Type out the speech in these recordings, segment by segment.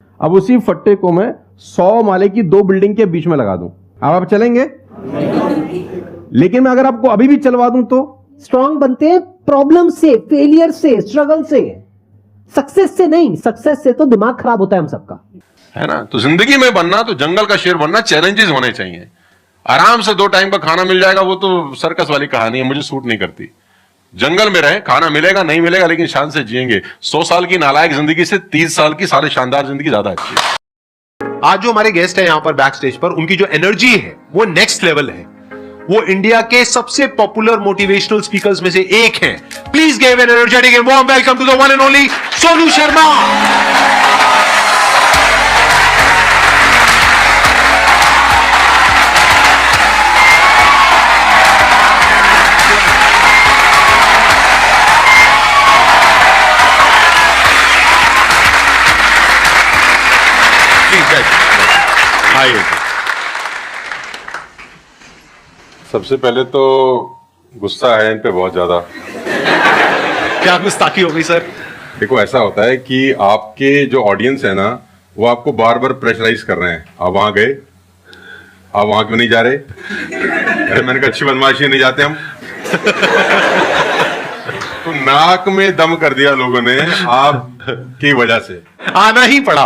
अब उसी फट्टे को मैं 100 माले की 2 बिल्डिंग के बीच में लगा दूं, अब आप चलेंगे? लेकिन मैं अगर आपको अभी भी चलवा दूं तो स्ट्रांग बनते हैं प्रॉब्लम से, फेलियर से, स्ट्रगल से, सक्सेस से नहीं। सक्सेस से तो दिमाग खराब होता है हम सबका, है ना। तो जिंदगी में बनना तो जंगल का शेर बनना, चैलेंजेस होने चाहिए। आराम से 2 टाइम का खाना मिल जाएगा, वो तो सर्कस वाली कहानी है, मुझे सूट नहीं करती। जंगल में रहे, खाना मिलेगा नहीं मिलेगा लेकिन शान से जिएंगे। 100 साल की नालायक जिंदगी से 30 साल की सारे शानदार जिंदगी ज्यादा अच्छी है। आज जो हमारे गेस्ट हैं यहां पर बैक स्टेज पर, उनकी जो एनर्जी है वो नेक्स्ट लेवल है। वो इंडिया के सबसे पॉपुलर मोटिवेशनल स्पीकर्स में से एक हैं। Please give an energetic and warm welcome to the one and only Sonu Sharma. आइए। सबसे पहले तो गुस्सा है इन पे बहुत ज्यादा। क्या गुस्ताखी हो गई सर? देखो ऐसा होता है कि आपके जो ऑडियंस है ना, वो आपको बार बार प्रेशराइज कर रहे हैं। आप वहां गए, आप वहां क्यों नहीं जा रहे? अरे मैंने कहा अच्छी बदमाशी नहीं जाते हम। तो नाक में दम कर दिया लोगों ने आपकी वजह से। आना ही पड़ा।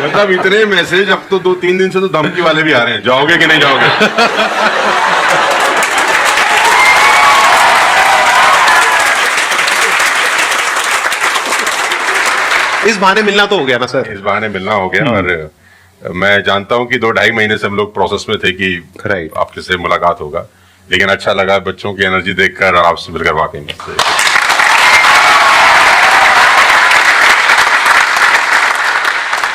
मतलब इतने मैसेज, अब तो 2-3 दिन से तो धमकी वाले भी आ रहे हैं, जाओगे कि नहीं जाओगे? इस बहाने मिलना तो हो गया ना सर? इस बहाने मिलना हो गया। और मैं जानता हूं कि 2-2.5 महीने से हम लोग प्रोसेस में थे कि आपके से मुलाकात होगा, लेकिन अच्छा लगा बच्चों की एनर्जी देखकर और आपसे मिलकर वाकई में।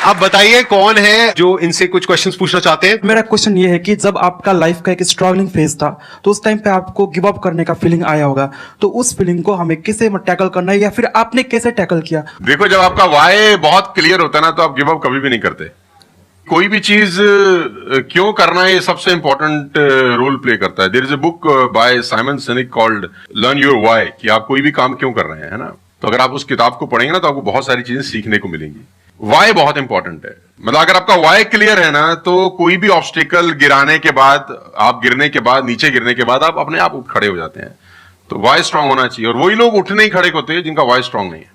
अब बताइए कौन है जो इनसे कुछ क्वेश्चंस पूछना चाहते हैं? मेरा क्वेश्चन ये है कि जब आपका लाइफ का एक स्ट्रगलिंग फेज था तो उस टाइम पे आपको गिव अप करने का फीलिंग आया होगा, तो उस फीलिंग को हमें कैसे टैकल करना है या फिर आपने कैसे टैकल किया? देखो, जब आपका वाई बहुत क्लियर होता है ना, तो आप गिव अप कभी भी नहीं करते। कोई भी चीज क्यों करना है, ये सबसे इंपॉर्टेंट रोल प्ले करता है। There is a book by Simon Sinek called learn your why, कि आप कोई भी काम क्यों कर रहे हैं, है ना। तो अगर आप उस किताब को पढ़ेंगे ना, तो आपको बहुत सारी चीजें सीखने को मिलेंगी। वाई बहुत इंपॉर्टेंट है। मतलब अगर आपका वाई क्लियर है ना, तो कोई भी ऑब्स्टिकल गिराने के बाद, आप गिरने के बाद, नीचे गिरने के बाद आप अपने आप उठ खड़े हो जाते हैं। तो वाई स्ट्रांग होना चाहिए, और वही लोग उठने ही खड़े होते हैं जिनका वाई स्ट्रांग नहीं है।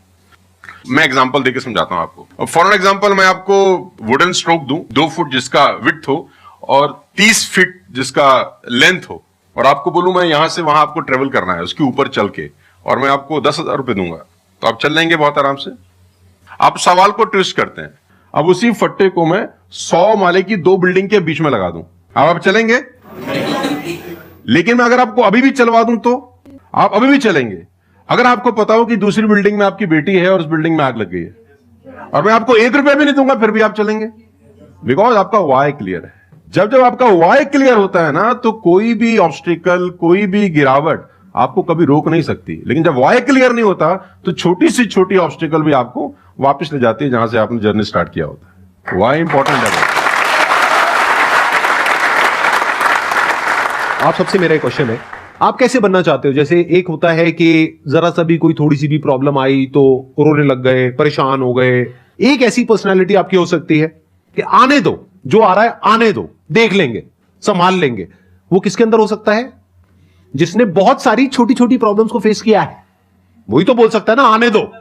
मैं एग्जांपल देके समझाता हूं आपको। फॉर एन एग्जांपल, मैं आपको वुडन स्ट्रोक दूं, 2 फुट जिसका विड्थ हो और 30 फीट जिसका लेंथ हो, और आपको बोलूं मैं यहां से वहां आपको ट्रेवल करना है उसके ऊपर चल के, और मैं आपको 10,000 रुपए दूंगा, तो आप चल लेंगे बहुत आराम से? आप सवाल को ट्विस्ट करते हैं। अब उसी फट्टे को मैं 100 माले की 2 बिल्डिंग के बीच में लगा दूं, अब आप चलेंगे? लेकिन मैं अगर आपको अभी भी चलवा दूं तो आप अभी भी चलेंगे? अगर आपको पता हो कि दूसरी बिल्डिंग में आपकी बेटी है और उस बिल्डिंग में आग लग गई है, और मैं आपको 1 रुपया भी नहीं दूंगा, फिर भी आप चलेंगे? बिकॉज आपका वाई क्लियर है। जब आपका वाई क्लियर होता है ना, तो कोई भी ऑब्स्टिकल, कोई भी गिरावट आपको कभी रोक नहीं सकती। लेकिन जब वाई क्लियर नहीं होता, तो छोटी से छोटी ऑब्स्टिकल भी आपको वापस ले जाती है जहां से आपने जर्नी स्टार्ट किया होता है। वाई इंपॉर्टेंट है। आप सबसे मेरा एक क्वेश्चन है, आप कैसे बनना चाहते हो? जैसे एक होता है कि जरा सा भी कोई थोड़ी सी भी प्रॉब्लम आई तो रोने लग गए, परेशान हो गए। एक ऐसी पर्सनालिटी आपकी हो सकती है कि आने दो, जो आ रहा है आने दो, देख लेंगे, संभाल लेंगे। वो किसके अंदर हो सकता है? जिसने बहुत सारी छोटी छोटी प्रॉब्लम्स को फेस किया है, वही तो बोल सकता है ना आने दो।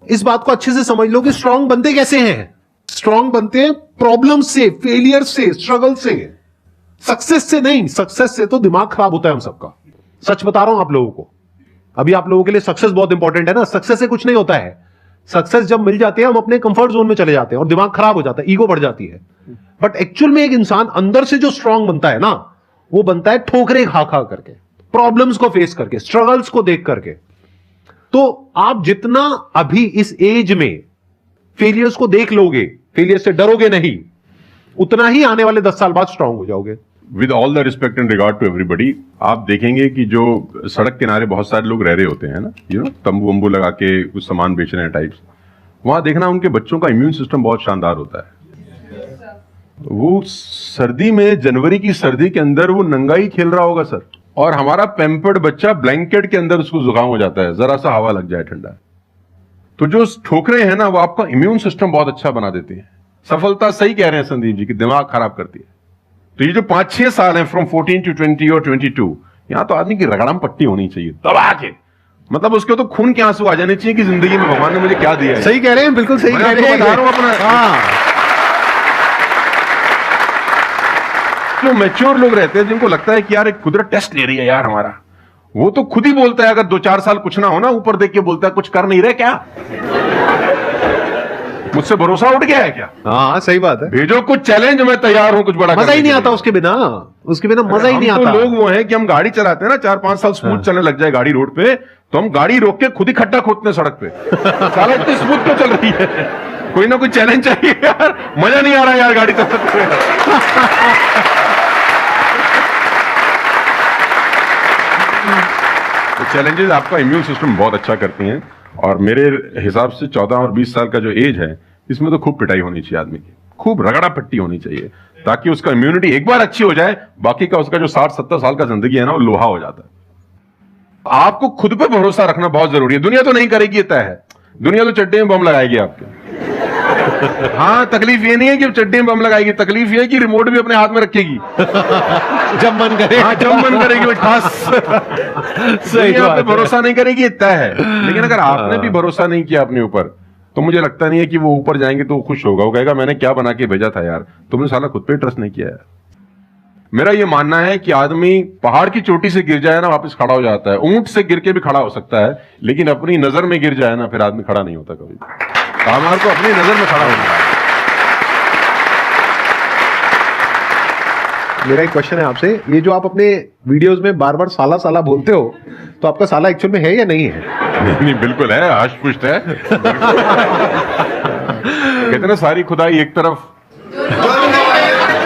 इस बात को अच्छे से समझ लो कि स्ट्रांग बनते कैसे हैं। स्ट्रांग बनते हैं प्रॉब्लम से, फेलियर से, स्ट्रगल से, सक्सेस से नहीं। सक्सेस से तो दिमाग खराब होता है हम सबका। सच बता रहा हूं आप लोगों को। अभी आप लोगों के लिए सक्सेस बहुत इंपॉर्टेंट है ना। सक्सेस से कुछ नहीं होता है। सक्सेस जब मिल जाती है, हम अपने कंफर्ट जोन में चले जाते हैं और दिमाग खराब हो जाता है, ईगो बढ़ जाती है। बट एक्चुअल में एक इंसान अंदर से जो स्ट्रांग बनता है ना, वो बनता है ठोकरे खा खा करके, प्रॉब्लम्स को फेस करके, स्ट्रगल्स को देख करके। तो आप जितना अभी इस एज में फेलियर्स को देख लोगे, फेलियर से डरोगे नहीं, उतना ही आने वाले 10 साल बाद स्ट्रांग हो जाओगे। With all the respect and regard to everybody, आप देखेंगे कि जो सड़क किनारे बहुत सारे लोग रह रहे होते हैं ना, तंबू वंबू लगा के कुछ सामान बेच रहे हैं टाइप्स, वहां देखना उनके बच्चों का इम्यून सिस्टम बहुत शानदार होता है। वो सर्दी में, जनवरी की सर्दी के अंदर वो नंगा ही खेल रहा होगा सर, और हमारा पैम्पर्ड बच्चा ब्लैंकेट के अंदर उसको जुकाम हो जाता है, जरा सा हवा लग जाए ठंडा। तो जो ठोकरें हैं ना वो आपका इम्यून सिस्टम बहुत अच्छा बना देती है। सफलता सही कह रहे हैं संदीप जी कि दिमाग खराब करती है। तो ये जो 5-6 साल हैं फ्रॉम 14 to 20 और 22, यहां तो आदमी की रगड़म पट्टी होनी चाहिए दबा के, मतलब उसके तो खून के आंसू आ जाने चाहिए कि जिंदगी में भगवान ने मुझे क्या दिया है। सही कह रहे हैं, बिल्कुल सही मैं कह रहे आपको हैं। बता रहा हूं अपना। हाँ, जो मैच्योर लोग रहते हैं जिनको लगता है कि यार एक कुदरत टेस्ट ले रही है यार हमारा, वो तो खुद ही बोलता है, अगर 2-4 साल कुछ ना हो ना ऊपर देख के बोलता है कुछ कर नहीं रहे क्या, मुझसे भरोसा उठ गया है क्या, हाँ, सही बात है। भेजो कुछ चैलेंज, मैं तैयार हूं कुछ बड़ा मजा करने ही नहीं के आता लिए। उसके बिना मजा ही हम नहीं तो आता। लोग वो हैं कि हम गाड़ी चलाते हैं ना, 4-5 साल स्मूथ चलने लग जाए गाड़ी रोड पे, तो हम गाड़ी रोक के खुद ही खड्डा खोदते हैं सड़क पे। साला इतनी स्मूथ क्यों चल रही है, कोई ना कोई चैलेंज चाहिए यार, मजा नहीं आ रहा यार गाड़ी चलाते हुए। तो चैलेंजेस आपका इम्यून सिस्टम बहुत अच्छा करती हैं, और मेरे हिसाब से 14 और 20 साल का जो एज है इसमें तो खूब पिटाई होनी चाहिए आदमी की, खूब रगड़ा पट्टी होनी चाहिए, ताकि उसका इम्यूनिटी एक बार अच्छी हो जाए, बाकी का उसका जो 60-70 साल का जिंदगी है ना वो लोहा हो जाता है। आपको खुद पे भरोसा रखना बहुत जरूरी है। दुनिया तो नहीं करेगी, ये तय है, दुनिया तो चड्डे में बम लगाएगी आपके। हाँ, तकलीफ ये नहीं है कि चड्डे में बम लगाएगी, तकलीफ ये है कि रिमोट भी अपने हाथ में रखेगी जब मन करे। हाँ, जब मन करेगी वो ठास। सही दुनिया बात पे है। भरोसा नहीं करेगी, ये तय है। लेकिन अगर आपने भी भरोसा नहीं किया अपने ऊपर, तो मुझे लगता नहीं है कि वो ऊपर जाएंगे तो वो खुश होगा, वो कहेगा मैंने क्या बना के भेजा था यार, तुमने साला खुद पे ट्रस्ट नहीं किया यार। मेरा ये मानना है कि आदमी पहाड़ की चोटी से गिर जाए ना वापस खड़ा हो जाता है, ऊंट से गिर के भी खड़ा हो सकता है, लेकिन अपनी नजर में गिर जाए ना फिर आदमी खड़ा नहीं होता कभी। हमारे को अपनी नजर में खड़ा होना है। मेरा एक क्वेश्चन है आपसे, ये जो आप अपने वीडियोस में बार बार साला साला बोलते हो, तो आपका साला एक्चुअल में है या नहीं है? नहीं, बिल्कुल है, हष्ट-पुष्ट है। कहते ना सारी खुदाई एक तरफ,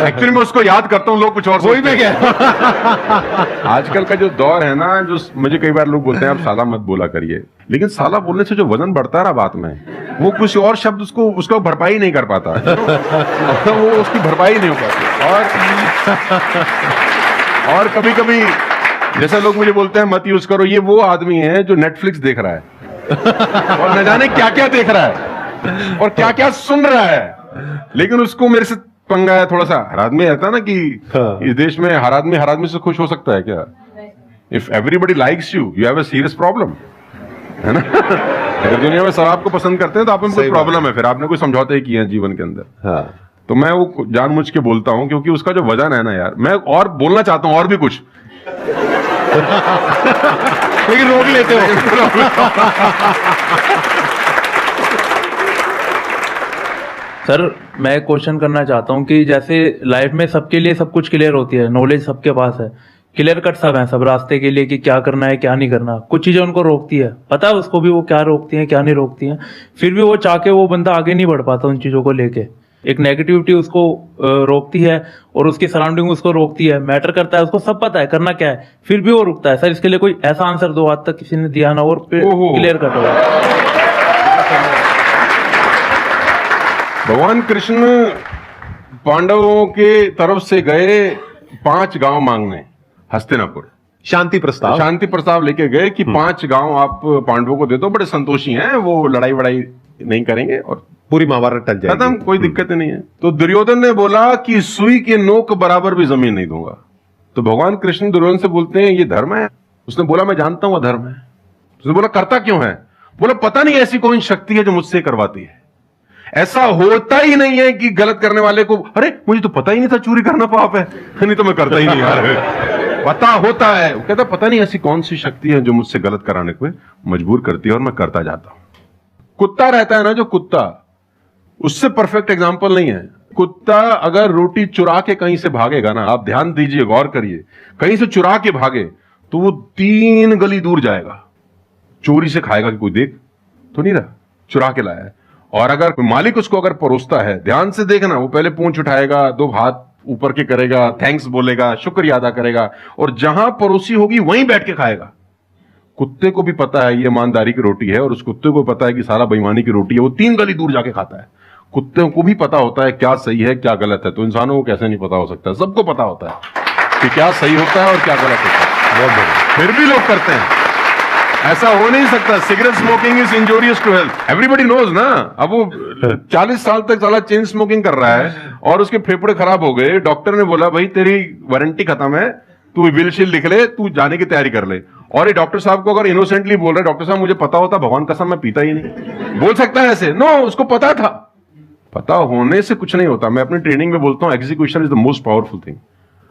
एक्चुअली मैं उसको याद करता हूँ, लोग कुछ और वही मैं सोचते हैं। आजकल का जो दौर है ना, जो मुझे कई बार लोग बोलते हैं आप साला मत बोला करिए, लेकिन साला बोलने से जो वजन बढ़ता है ना बात में, वो कुछ और शब्द उसको भरपाई नहीं कर पाता। वो उसकी भरपाई नहीं हो पाती। और कभी कभी जैसा लोग मुझे बोलते हैं मत यूज करो, ये वो आदमी है जो नेटफ्लिक्स देख रहा है और न जाने क्या क्या देख रहा है और क्या क्या सुन रहा है, लेकिन उसको मेरे से पंगा है थोड़ा सा। हर आदमी रहता है ना कि इस देश में हर आदमी से खुश हो सकता है क्या? If everybody likes you have a serious problem, है ना? अगर दुनिया में सब आपको पसंद करते हैं तो आप में कोई प्रॉब्लम है, फिर आपने कोई समझौते किए हैं जीवन के अंदर। हाँ। तो मैं वो जानबूझ के बोलता हूं क्योंकि उसका जो वजन है ना यार, मैं और बोलना चाहता हूं और भी कुछ लेकिन रोक लेते हो। सर मैं क्वेश्चन करना चाहता हूँ कि जैसे लाइफ में सबके लिए सब कुछ क्लियर होती है, नॉलेज सबके पास है, क्लियर कट सब है सब रास्ते के लिए कि क्या करना है क्या नहीं करना, कुछ चीजें उनको रोकती है, पता है उसको भी वो क्या रोकती हैं क्या नहीं रोकती हैं, फिर भी वो चाह के वो बंदा आगे नहीं बढ़ पाता उन चीजों को लेके। एक नेगेटिविटी उसको रोकती है और उसकी सराउंडिंग उसको रोकती है, मैटर करता है, उसको सब पता है करना क्या है, फिर भी वो रुकता है। सर इसके लिए कोई ऐसा आंसर दो, आज तक किसी ने दिया ना और क्लियर कट हो। भगवान कृष्ण पांडवों के तरफ से गए 5 गांव मांगने हस्तिनापुर, शांति प्रस्ताव। शांति प्रस्ताव लेके गए कि 5 गांव आप पांडवों को दे दो, बड़े संतोषी हैं, वो लड़ाई वड़ाई नहीं करेंगे और पूरी महाभारत टल जाएगी। खत्म, कोई दिक्कत नहीं है। तो दुर्योधन ने बोला कि सुई के नोक बराबर भी जमीन नहीं दूंगा। तो भगवान कृष्ण दुर्योधन से बोलते हैं ये धर्म है? उसने बोला मैं जानता हूं धर्म है। उसने बोला करता क्यों है? बोला पता नहीं ऐसी कौन शक्ति है जो मुझसे करवाती है। ऐसा होता ही नहीं है कि गलत करने वाले को अरे मुझे तो पता ही नहीं था चोरी करना पाप है, नहीं तो मैं करता ही नहीं यार। पता होता है। वो कहता पता नहीं ऐसी कौन सी शक्ति है जो मुझसे गलत कराने को मजबूर करती है और मैं करता जाता हूं। कुत्ता रहता है ना, जो कुत्ता, उससे परफेक्ट एग्जाम्पल नहीं है। कुत्ता अगर रोटी चुरा के कहीं से भागेगा ना, आप ध्यान दीजिए, गौर करिए, कहीं से चुरा के भागे तो वो 3 गली दूर जाएगा, चोरी से खाएगा कि कोई देख तो नहीं रहा, चुरा के लाया है। और अगर मालिक उसको अगर परोसता है, ध्यान से देखना, वो पहले पूंछ उठाएगा, 2 हाथ ऊपर के करेगा, थैंक्स बोलेगा, शुक्रिया अदा करेगा, और जहां परोसी होगी वहीं बैठ के खाएगा। कुत्ते को भी पता है ये ईमानदारी की रोटी है और उस कुत्ते को पता है कि सारा बेईमानी की रोटी है, वो 3 गली दूर जाके खाता है। कुत्ते को भी पता होता है क्या सही है क्या गलत है, तो इंसानों को कैसे नहीं पता हो सकता? सबको पता होता है कि क्या सही होता है और क्या गलत होता है, फिर भी लोग करते हैं। ऐसा हो नहीं सकता। Cigarette smoking is injurious to health, everybody knows ना। अब वो 40 साल तक साला चेन स्मोकिंग कर रहा है और उसके फेफड़े खराब हो गए, डॉक्टर ने बोला भाई तेरी वारंटी खत्म है, तू विल शील लिख ले, तू जाने की तैयारी कर ले। और ये डॉक्टर साहब को अगर इनोसेंटली बोल रहा है, डॉक्टर साहब मुझे पता होता, भगवान कसम मैं पीता ही नहीं, बोल सकता है ऐसे? नो, उसको पता था। पता होने से कुछ नहीं होता। मैं अपनी ट्रेनिंग में बोलता हूं execution is the most powerful thing.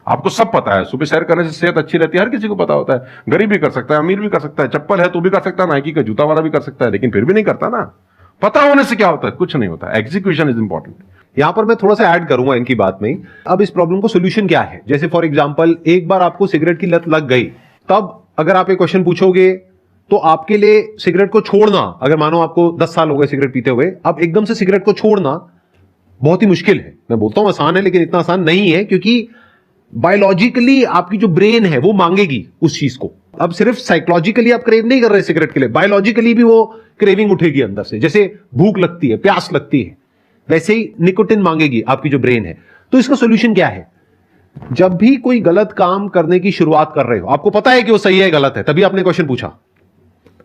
आपको सब पता है, सुबह सैर करने से सेहत अच्छी रहती है, हर किसी को पता होता है। गरीब भी कर सकता है, अमीर भी कर सकता है, चप्पल है तो भी कर सकता है, नाइकी का जूता वाला भी कर सकता है, लेकिन फिर भी नहीं करता ना। पता होने से क्या होता है? कुछ नहीं होता। Execution is important. यहां पर मैं थोड़ा सा ऐड करूंगा इनकी बात में। अब इस प्रॉब्लम को सोल्यूशन क्या है? जैसे फॉर एग्जांपल, एक बार आपको सिगरेट की लत लग गई, तब अगर आप एक क्वेश्चन पूछोगे तो आपके लिए सिगरेट को छोड़ना, अगर मानो आपको 10 साल हो गए सिगरेट पीते हुए, अब एकदम से सिगरेट को छोड़ना बहुत ही मुश्किल है। मैं बोलता हूं आसान है, लेकिन इतना आसान नहीं है, क्योंकि बायोलॉजिकली आपकी जो ब्रेन है वो मांगेगी उस चीज को। अब सिर्फ साइकोलॉजिकली आप क्रेव नहीं कर रहे सिगरेट के लिए, बायोलॉजिकली भी वो क्रेविंग उठेगी अंदर से। जैसे भूख लगती है, प्यास लगती है, वैसे ही निकोटिन मांगेगी आपकी जो ब्रेन है। तो इसका सोल्यूशन क्या है? जब भी कोई गलत काम करने की शुरुआत कर रहे हो, आपको पता है कि वो सही है गलत है, तभी आपने क्वेश्चन पूछा,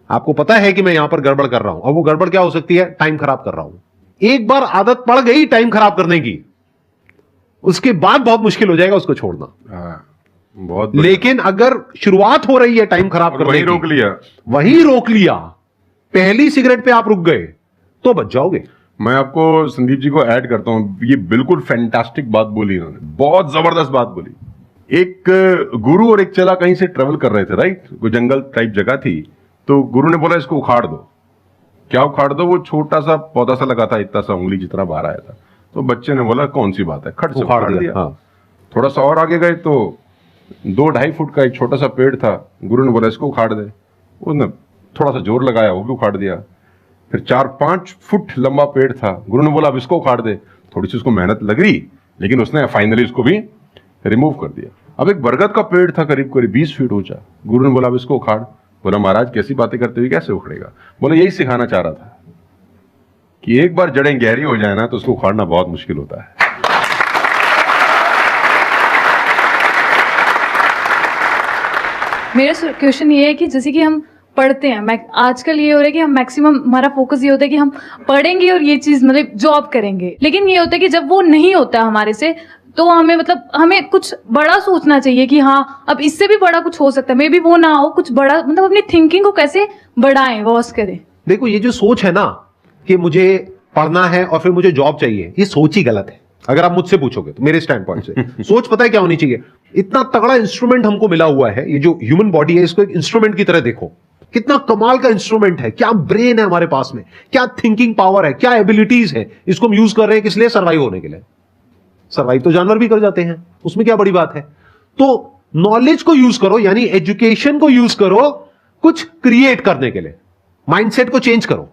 आपको पता है कि मैं यहां पर गड़बड़ कर रहा हूं, और वो गड़बड़ क्या हो सकती है? टाइम खराब कर रहा हूं। एक बार आदत पड़ गई टाइम खराब करने की, उसके बाद बहुत मुश्किल हो जाएगा उसको छोड़ना। बहुत बढ़िया। लेकिन अगर शुरुआत हो रही है टाइम खराब करने वही की, रोक लिया, वही रोक लिया, पहली सिगरेट पे आप रुक गए, तो बच जाओगे। मैं आपको संदीप जी को ऐड करता हूं। ये बिल्कुल फैंटास्टिक बात बोली इन्होंने, बहुत जबरदस्त बात बोली। एक गुरु और एक चेला कहीं से ट्रेवल कर रहे थे, राइट? कोई जंगल टाइप जगह थी, तो गुरु ने बोला इसको उखाड़ दो। क्या उखाड़ दो? वो छोटा सा पौधा सा लगा था, इतना सा उंगली जितना बाहर आया था। तो बच्चे ने बोला कौन सी बात है, खट से उखाड़ दिया। हाँ। थोड़ा सा और आगे गए तो 2-2.5 फुट का एक छोटा सा पेड़ था। गुरु ने बोला इसको उखाड़ दे। उसने थोड़ा सा जोर लगाया, वो भी उखाड़ दिया। फिर 4-5 फुट लंबा पेड़ था। गुरु ने बोला अब इसको उखाड़ दे। थोड़ी सी उसको मेहनत लग रही, लेकिन उसने फाइनली इसको भी रिमूव कर दिया। अब एक बरगद का पेड़ था करीब करीब 20 फीट ऊंचा। गुरु ने बोला अब इसको उखाड़। बोला महाराज कैसी बातें करते हुए, कैसे उखड़ेगा? बोला यही सिखाना चाह रहा था कि एक बार जड़ें गहरी हो जाए ना तो उसको उखाड़ना बहुत मुश्किल होता है। मेरा क्वेश्चन ये है कि जैसे कि हम पढ़ते हैं, आजकल ये हो रहा है कि हम मैक्सिमम, हमारा फोकस ये होता है कि हम पढ़ेंगे और ये चीज मतलब जॉब करेंगे, लेकिन ये होता है कि जब वो नहीं होता हमारे से, तो हमें मतलब हमें कुछ बड़ा सोचना चाहिए कि हाँ अब इससे भी बड़ा कुछ हो सकता है, मे बी वो ना हो, कुछ बड़ा, मतलब अपनी थिंकिंग को कैसे बढ़ाएं, वॉस करें। देखो, ये जो सोच है ना कि मुझे पढ़ना है और फिर मुझे जॉब चाहिए, ये सोच ही गलत है। अगर आप मुझसे पूछोगे तो मेरे स्टैंड पॉइंट से सोच पता है क्या होनी चाहिए? इतना तगड़ा इंस्ट्रूमेंट हमको मिला हुआ है, ये जो ह्यूमन बॉडी है, इसको एक इंस्ट्रूमेंट की तरह देखो। कितना कमाल का इंस्ट्रूमेंट है, क्या ब्रेन है हमारे पास में, क्या थिंकिंग पावर है, क्या एबिलिटीज है। इसको हम यूज कर रहे हैं किस लिए? सर्वाइव होने के लिए। सर्वाइव तो जानवर भी कर जाते हैं, उसमें क्या बड़ी बात है? तो नॉलेज को यूज करो, यानी एजुकेशन को यूज करो कुछ क्रिएट करने के लिए। माइंडसेट को चेंज करो।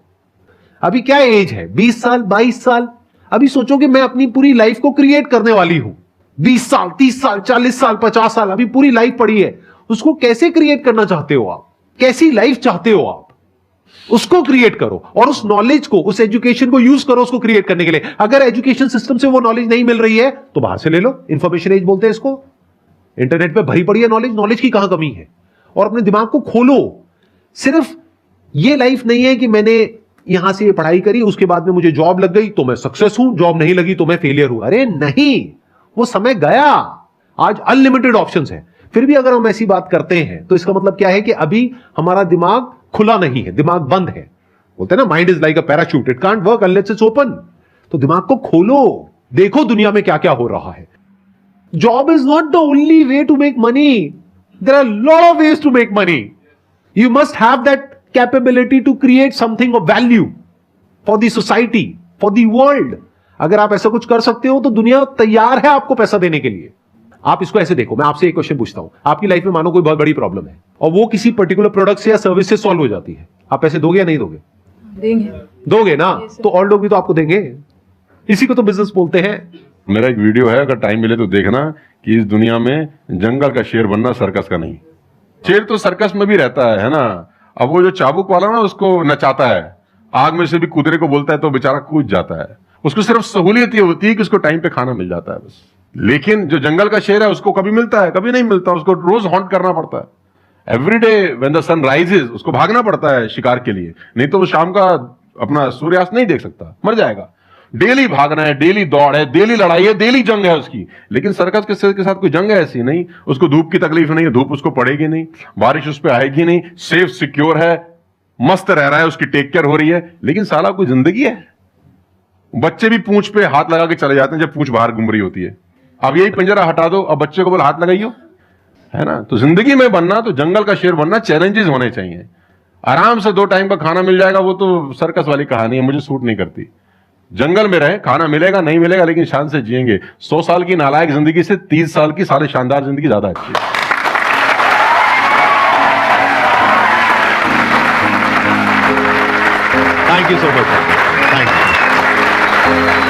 अभी क्या एज है? 20 साल, 22 साल। अभी सोचो कि मैं अपनी पूरी लाइफ को क्रिएट करने वाली हूं। 20 साल, 30 साल, 40 साल, 50 साल, अभी पूरी लाइफ पड़ी है। उसको कैसे क्रिएट करना चाहते हो आप? कैसी लाइफ चाहते हो आप? उसको क्रिएट करो, और उस नॉलेज को, उस एजुकेशन को यूज करो उसको क्रिएट करने के लिए। अगर एजुकेशन सिस्टम से वो नॉलेज नहीं मिल रही है तो बाहर से ले लो। इंफॉर्मेशन एज बोलते हैं इसको। इंटरनेट पे भरी पड़ी है नॉलेज, नॉलेज की कहां कमी है? और अपने दिमाग को खोलो। सिर्फ ये लाइफ नहीं है कि मैंने यहां से ये पढ़ाई करी, उसके बाद में मुझे जॉब लग गई तो मैं सक्सेस हूं, जॉब नहीं लगी तो मैं फेलियर हूं। अरे नहीं, वो समय गया। आज अनलिमिटेड ऑप्शंस है। फिर भी अगर हम ऐसी बात करते हैं तो इसका मतलब क्या है कि अभी हमारा दिमाग खुला नहीं है, दिमाग बंद है। बोलते हैं ना, mind is like a parachute, it can't work unless it's open. तो दिमाग को खोलो, देखो दुनिया में क्या क्या हो रहा है। Job is not the only way to make money, there are lot of ways to make money. You must have that capability to create something of value for the society, for the world. अगर आप ऐसा कुछ कर सकते हो तो दुनिया तैयार है आपको पैसा देने के लिए। आप इसको ऐसे देखो, मैं आपसे एक क्वेश्चन पूछता हूं। आपकी लाइफ में मानो कोई बहुत बड़ी प्रॉब्लम है और वो किसी पर्टिकुलर प्रोडक्ट से या सर्विस से सॉल्व हो जाती है, आप पैसे दोगे या नहीं दोगे? देंगे। दोगे ना? तो और लोग भी तो आपको देंगे। इसी को तो बिजनेस बोलते हैं। मेरा एक वीडियो है, अगर टाइम मिले तो देखना, कि इस दुनिया में जंगल का शेर बनना, सर्कस का नहीं। शेर तो सर्कस में भी रहता है ना। अब वो जो चाबुक वाला ना उसको नचाता है, आग में से भी कूदने को बोलता है तो बेचारा कूद जाता है। उसको सिर्फ सहूलियत ये होती है कि उसको टाइम पे खाना मिल जाता है बस। लेकिन जो जंगल का शेर है उसको कभी मिलता है, कभी नहीं मिलता, उसको रोज हॉन्ट करना पड़ता है। Every day when the sun rises उसको भागना पड़ता है शिकार के लिए, नहीं तो वो शाम का अपना सूर्यास्त नहीं देख सकता, मर जाएगा। डेली भागना है, डेली दौड़ है, डेली लड़ाई है, डेली जंग है उसकी। लेकिन सर्कस के साथ कोई जंग है ऐसी नहीं, उसको धूप की तकलीफ नहीं है, धूप उसको पड़ेगी नहीं, बारिश उस पर आएगी नहीं, सेफ सिक्योर है, मस्त रह रहा है, उसकी टेक केयर हो रही है। लेकिन साला कोई जिंदगी है? बच्चे भी पूंछ पे हाथ लगा के चले जाते हैं जब पूंछ बाहर घूम रही होती है। अब यही पिंजरा हटा दो, अब बच्चे को बोले हाथ लगाइयो, है ना? तो जिंदगी में बनना, तो जंगल का शेर बनना, चैलेंजेस होने चाहिए। आराम से 2 टाइम का खाना मिल जाएगा, वो तो सर्कस वाली कहानी है, मुझे सूट नहीं करती। जंगल में रहे, खाना मिलेगा नहीं मिलेगा, लेकिन शान से जिएंगे। 100 साल की नालायक जिंदगी से 30 साल की सारे शानदार जिंदगी ज्यादा अच्छी है। Thank you so much, thank you.